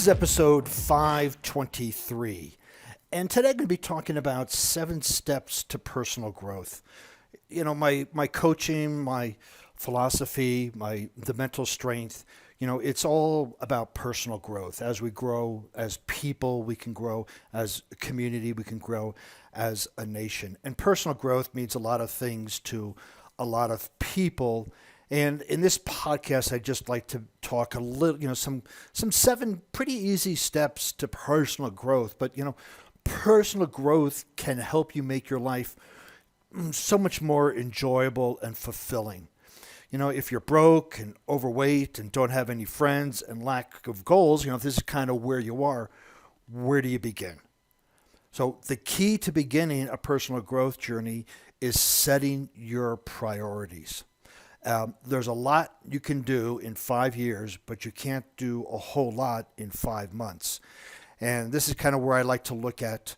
is episode 523. And today I'm going to be talking about 7 steps to personal growth. You know, my coaching, my philosophy, the mental strength, it's all about personal growth. As we grow as people, we can grow as a community, we can grow as a nation. And personal growth means a lot of things to a lot of people. And in this podcast, I'd just like to talk a little, some 7 pretty easy steps to personal growth. But, personal growth can help you make your life so much more enjoyable and fulfilling. If you're broke and overweight and don't have any friends and lack of goals, if this is kind of where you are, where do you begin? So the key to beginning a personal growth journey is setting your priorities. There's a lot you can do in 5 years, but you can't do a whole lot in 5 months. And this is kind of where I like to look at,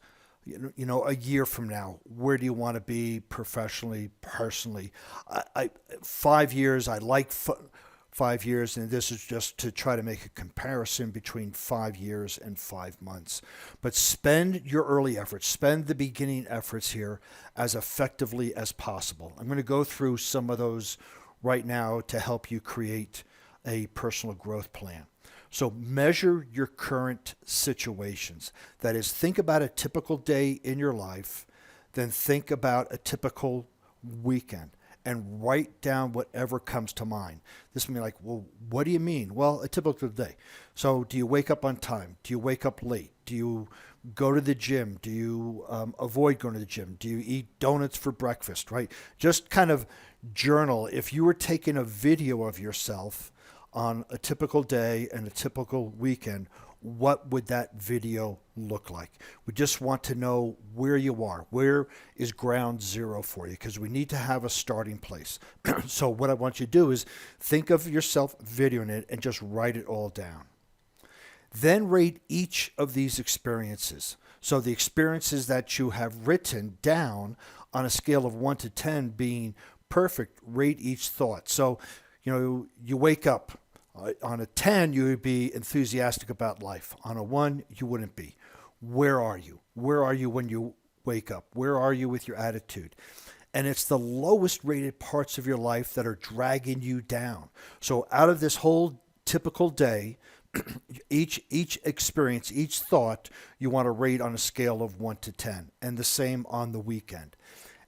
a year from now. Where do you want to be professionally, personally? 5 years, I like 5 years, and this is just to try to make a comparison between 5 years and 5 months. But spend your early efforts, spend the beginning efforts here as effectively as possible. I'm going to go through some of those right now to help you create a personal growth plan. So measure your current situations. That is, think about a typical day in your life, then think about a typical weekend and write down whatever comes to mind. This may be like, well, what do you mean? Well, a typical day. So do you wake up on time? Do you wake up late? Do you go to the gym? Do you avoid going to the gym? Do you eat donuts for breakfast, right? Just kind of journal. If you were taking a video of yourself on a typical day and a typical weekend, what would that video look like? We just want to know where you are. Where is ground zero for you? Because we need to have a starting place. So what I want you to do is think of yourself videoing it and just write it all down. Then rate each of these experiences. So the experiences that you have written down on a scale of 1 to 10 being perfect, rate each thought. So, you wake up. On a 10, you would be enthusiastic about life. On a 1, you wouldn't be. Where are you? Where are you when you wake up? Where are you with your attitude? And it's the lowest rated parts of your life that are dragging you down. So out of this whole typical day, each experience, each thought, you want to rate on a scale of 1 to 10. And the same on the weekend.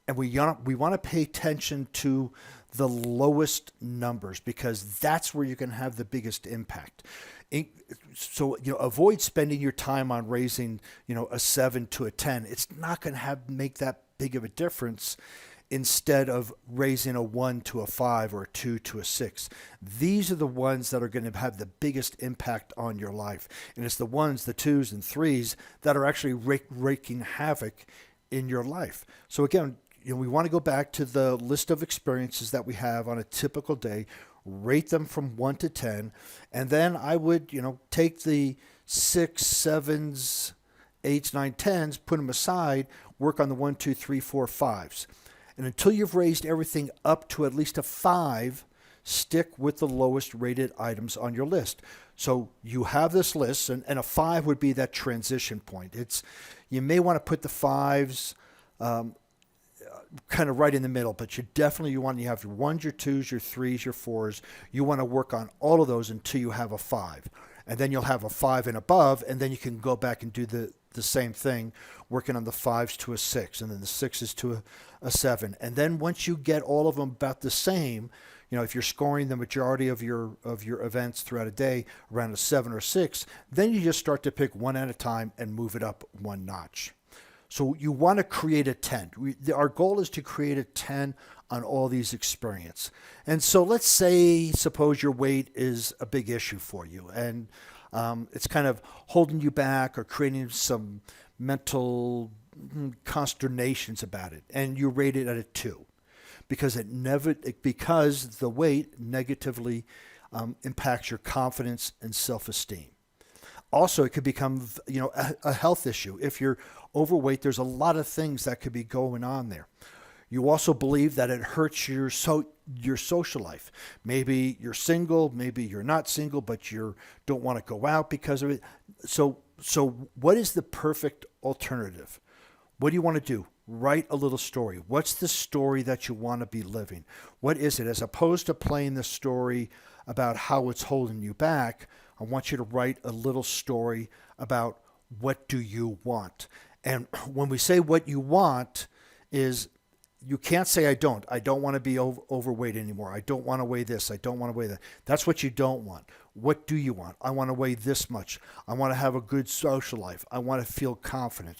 And we want to pay attention to the lowest numbers because that's where you can have the biggest impact. So, avoid spending your time on raising, a 7 to a 10. It's not going to make that big of a difference instead of raising a 1 to a 5 or a 2 to a 6. These are the ones that are going to have the biggest impact on your life. And it's the ones, the 2s and 3s that are actually wreaking havoc in your life. So again, we want to go back to the list of experiences that we have on a typical day, rate them from 1 to 10, and then I would, take the 6, 7s, 8s, 9, 10s, put them aside, work on the 1, 2, 3, 4, 5s. And until you've raised everything up to at least a 5, stick with the lowest rated items on your list. So you have this list, and a 5 would be that transition point. You may want to put the 5s kind of right in the middle, but you have your 1s, your 2s, your 3s, your 4s. You want to work on all of those until you have a 5. And then you'll have a 5 and above, and then you can go back and do the same thing, working on the 5s to a 6, and then the 6s to a 7. And then once you get all of them about the same, if you're scoring the majority of your events throughout a day around a 7 or 6, then you just start to pick one at a time and move it up one notch. So you want to create a 10. Our goal is to create a 10 on all these experiences. And so suppose your weight is a big issue for you and it's kind of holding you back or creating some mental consternations about it. And you rate it at a 2 because the weight negatively impacts your confidence and self-esteem. Also, it could become, a health issue. If you're overweight, there's a lot of things that could be going on there. You also believe that it hurts your social life. Maybe you're single, maybe you're not single, but you don't want to go out because of it. So what is the perfect alternative? What do you want to do? Write a little story. What's the story that you want to be living? What is it? As opposed to playing the story about how it's holding you back, I want you to write a little story about what do you want. And when we say what you want is, you can't say I don't. I don't want to be overweight anymore. I don't want to weigh this. I don't want to weigh that. That's what you don't want. What do you want? I want to weigh this much. I want to have a good social life. I want to feel confident.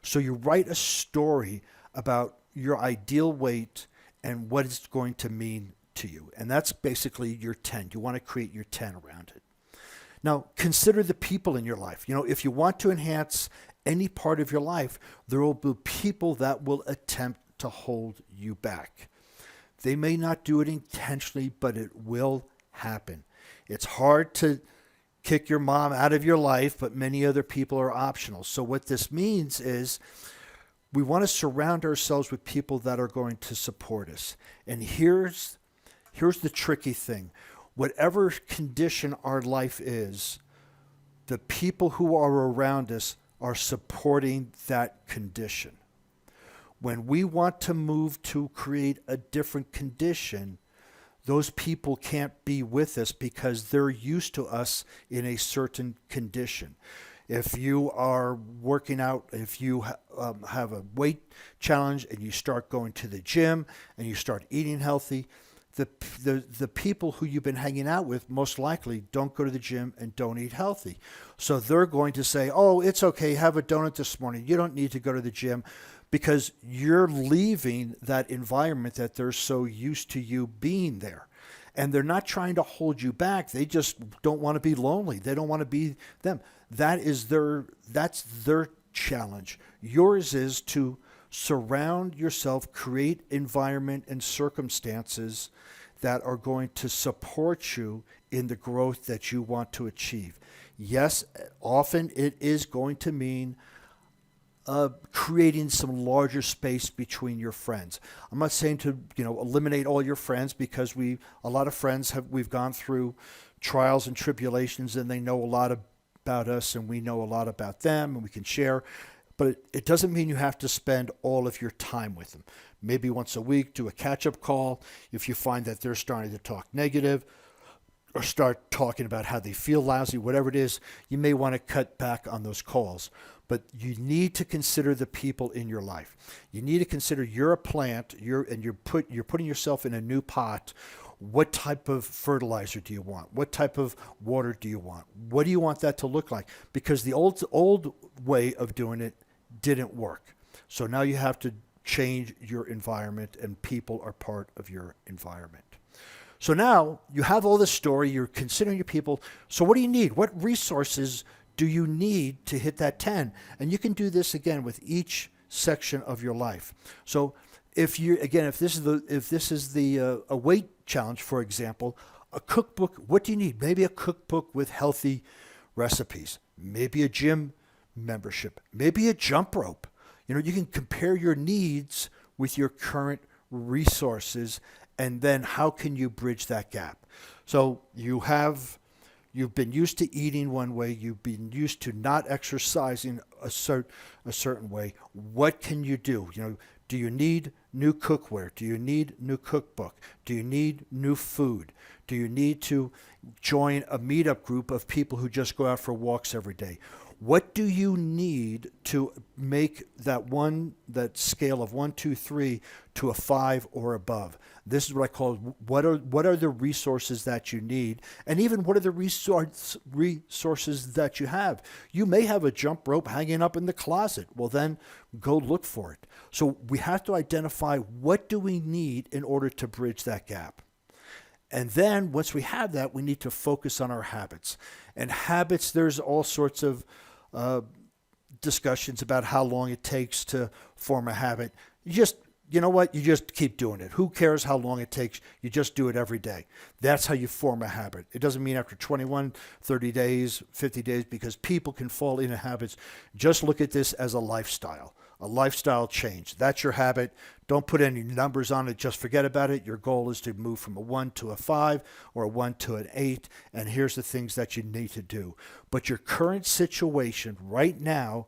So you write a story about your ideal weight and what it's going to mean to you. And that's basically your 10. You want to create your 10 around it. Now, consider the people in your life. If you want to enhance any part of your life, there will be people that will attempt to hold you back. They may not do it intentionally, but it will happen. It's hard to kick your mom out of your life, but many other people are optional. So what this means is we want to surround ourselves with people that are going to support us. And here's the tricky thing. Whatever condition our life is, the people who are around us are supporting that condition. When we want to move to create a different condition, those people can't be with us because they're used to us in a certain condition. If you are working out, if you have a weight challenge and you start going to the gym and you start eating healthy, the people who you've been hanging out with most likely don't go to the gym and don't eat healthy. So they're going to say, oh, it's okay, have a donut this morning. You don't need to go to the gym, because you're leaving that environment that they're so used to you being there. And they're not trying to hold you back. They just don't want to be lonely. They don't want to be them. That's their challenge. Yours is to surround yourself, create environment and circumstances that are going to support you in the growth that you want to achieve. Yes, often it is going to mean creating some larger space between your friends. I'm not saying to eliminate all your friends, because a lot of friends we've gone through trials and tribulations, and they know a lot about us, and we know a lot about them, and we can share. But it doesn't mean you have to spend all of your time with them. Maybe once a week, do a catch-up call. If you find that they're starting to talk negative or start talking about how they feel lousy, whatever it is, you may want to cut back on those calls. But you need to consider the people in your life. You need to consider you're a plant, you're putting yourself in a new pot. What type of fertilizer do you want? What type of water do you want? What do you want that to look like? Because the old way of doing it didn't work. So now you have to change your environment, and people are part of your environment. So now you have all this story, you're considering your people. So what do you need? What resources do you need to hit that 10? And you can do this again with each section of your life. So if this is the a weight challenge, for example, a cookbook, what do you need? Maybe a cookbook with healthy recipes, maybe a gym membership, maybe a jump rope. You can compare your needs with your current resources, and then how can you bridge that gap? So you've been used to eating one way. You've been used to not exercising a certain way. What can you do? Do you need new cookware? Do you need new cookbook? Do you need new food? Do you need to join a meetup group of people who just go out for walks every day? What do you need to make that scale of 1, 2, 3 to a 5 or above? This is what I call what are the resources that you need, and even what are the resources that you have. You may have a jump rope hanging up in the closet. Well, then go look for it. So we have to identify what do we need in order to bridge that gap. And then once we have that, we need to focus on our habits. And habits, there's all sorts of discussions about how long it takes to form a habit. You just keep doing it. Who cares how long it takes? You just do it every day. That's how you form a habit. It doesn't mean after 21, 30 days, 50 days, because people can fall into habits. Just look at this as a lifestyle. a lifestyle change. That's your habit. Don't put any numbers on it. Just forget about it. Your goal is to move from a 1 to a 5 or a 1 to an 8. And here's the things that you need to do. But your current situation right now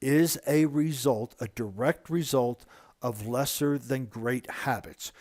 is a result, a direct result of lesser than great habits.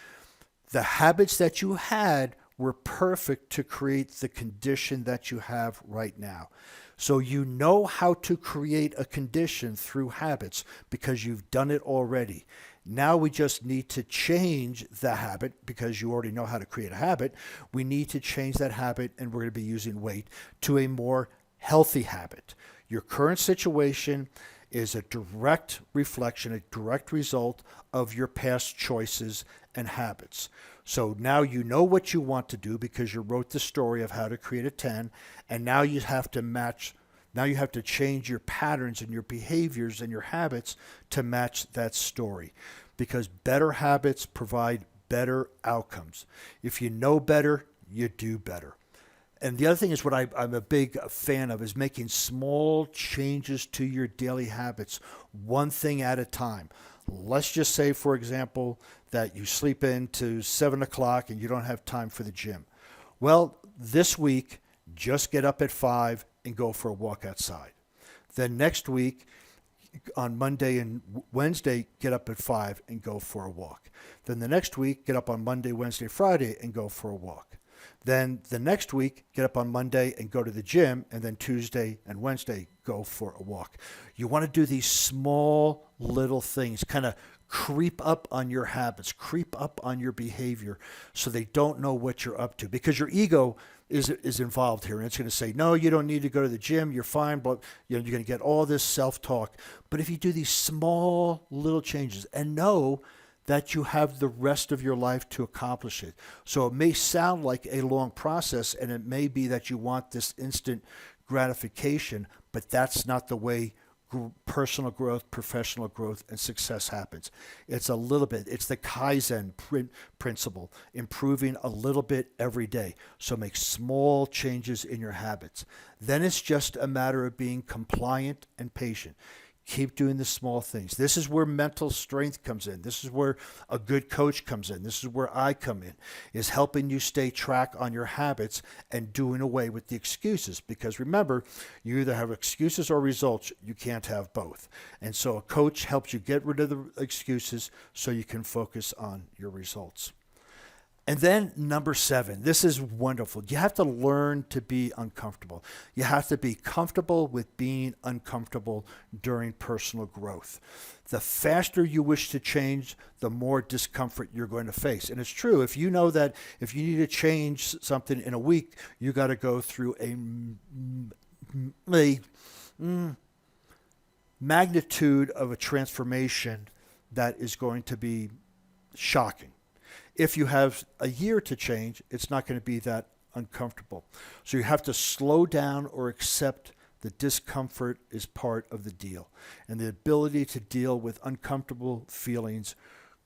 The habits that you had were perfect to create the condition that you have right now. So you know how to create a condition through habits because you've done it already. Now we just need to change the habit because you already know how to create a habit. We need to change that habit, and we're going to be using weight to a more healthy habit. Your current situation is a direct reflection, a direct result of your past choices and habits. So now you know what you want to do because you wrote the story of how to create a 10, and now you have to match, now you have to change your patterns and your behaviors and your habits to match that story, because better habits provide better outcomes. If you know better, you do better. And the other thing is what I'm a big fan of is making small changes to your daily habits, one thing at a time. Let's just say, for example, that you sleep in to 7 o'clock and you don't have time for the gym. Well, this week, just get up at 5 and go for a walk outside. Then next week, on Monday and Wednesday, get up at 5 and go for a walk. Then the next week, get up on Monday, Wednesday, Friday and go for a walk. Then the next week, get up on Monday and go to the gym, and then Tuesday and Wednesday, go for a walk. You want to do these small little things, kind of creep up on your habits, creep up on your behavior so they don't know what you're up to, because your ego is involved here, and it's going to say, no, you don't need to go to the gym, you're fine, but you're going to get all this self-talk. But if you do these small little changes and know that you have the rest of your life to accomplish it. So it may sound like a long process, and it may be that you want this instant gratification, but that's not the way personal growth, professional growth, and success happens. It's a little bit. It's the Kaizen principle, improving a little bit every day. So make small changes in your habits. Then it's just a matter of being compliant and patient. Keep doing the small things. This is where mental strength comes in. This is where a good coach comes in. This is where I come in, is helping you stay track on your habits and doing away with the excuses. Because remember, you either have excuses or results. You can't have both. And so a coach helps you get rid of the excuses so you can focus on your results. And then number 7, this is wonderful. You have to learn to be uncomfortable. You have to be comfortable with being uncomfortable during personal growth. The faster you wish to change, the more discomfort you're going to face. And it's true. If you know that if you need to change something in a week, you got to go through a magnitude of a transformation that is going to be shocking. If you have a year to change, it's not going to be that uncomfortable. So you have to slow down or accept the discomfort is part of the deal. And the ability to deal with uncomfortable feelings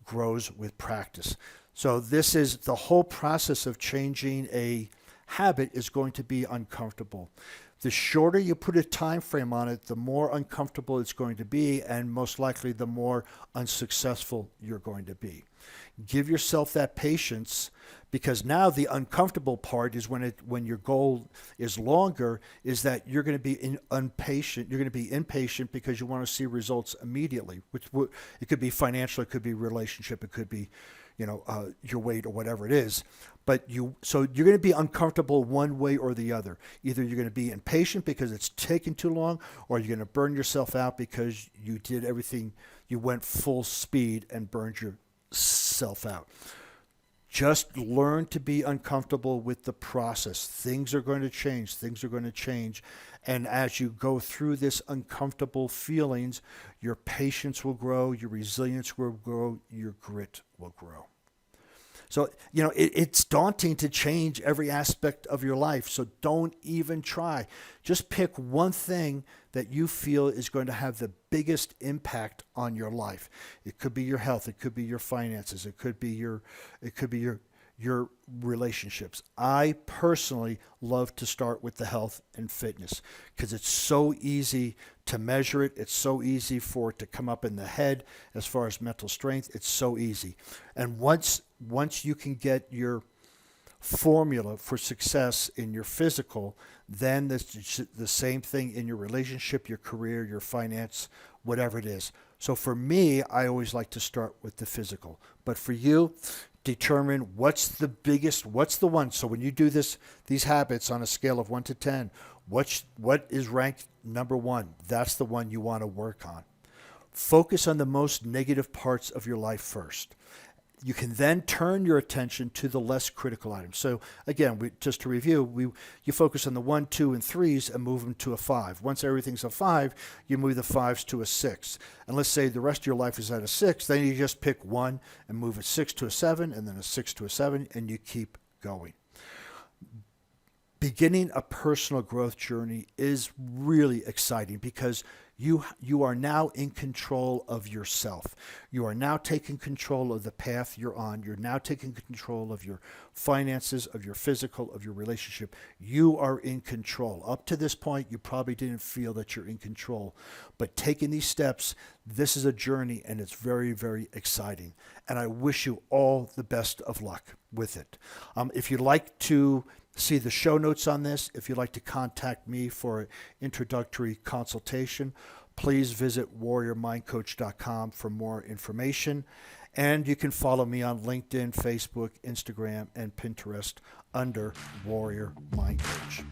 grows with practice. So this is the whole process of changing a habit is going to be uncomfortable. The shorter you put a time frame on it, the more uncomfortable it's going to be, and most likely the more unsuccessful you're going to be. Give yourself that patience, because now the uncomfortable part is when your goal is longer, is that you're going to be impatient. You're going to be impatient because you want to see results immediately, which it could be financial, it could be relationship, it could be your weight or whatever it is. So you're going to be uncomfortable one way or the other. Either you're going to be impatient because it's taking too long, or you're going to burn yourself out because you did everything, you went full speed and burned yourself out. Just learn to be uncomfortable with the process. Things are going to change. Things are going to change. And as you go through this uncomfortable feelings, your patience will grow, your resilience will grow, your grit will grow. So, it's daunting to change every aspect of your life. So don't even try. Just pick one thing that you feel is going to have the biggest impact on your life. It could be your health. It could be your finances. It could be your your relationships. I personally love to start with the health and fitness because it's so easy to measure it. It's so easy for it to come up in the head as far as mental strength. It's so easy. And once you can get your formula for success in your physical, then the same thing in your relationship, your career, your finance, whatever it is. So for me, I always like to start with the physical. But for you, determine what's the one. So when you do these habits on a scale of 1 to 10, what is ranked number 1? That's the one you want to work on. Focus on the most negative parts of your life first. You can then turn your attention to the less critical items. So again, just to review, you focus on the 1, 2, and 3s and move them to a 5. Once everything's a 5, you move the 5s to a 6. And let's say the rest of your life is at a 6, then you just pick 1 and move a 6 to a 7, and then a 6 to a 7, and you keep going. Beginning a personal growth journey is really exciting because you are now in control of yourself. You are now taking control of the path you're on. You're now taking control of your finances, of your physical, of your relationship. You are in control. Up to this point, you probably didn't feel that you're in control. But taking these steps, this is a journey, and it's very, very exciting. And I wish you all the best of luck with it. If you'd like to see the show notes on this, if you'd like to contact me for an introductory consultation, please visit warriormindcoach.com for more information. And you can follow me on LinkedIn, Facebook, Instagram, and Pinterest under Warrior Mind Coach.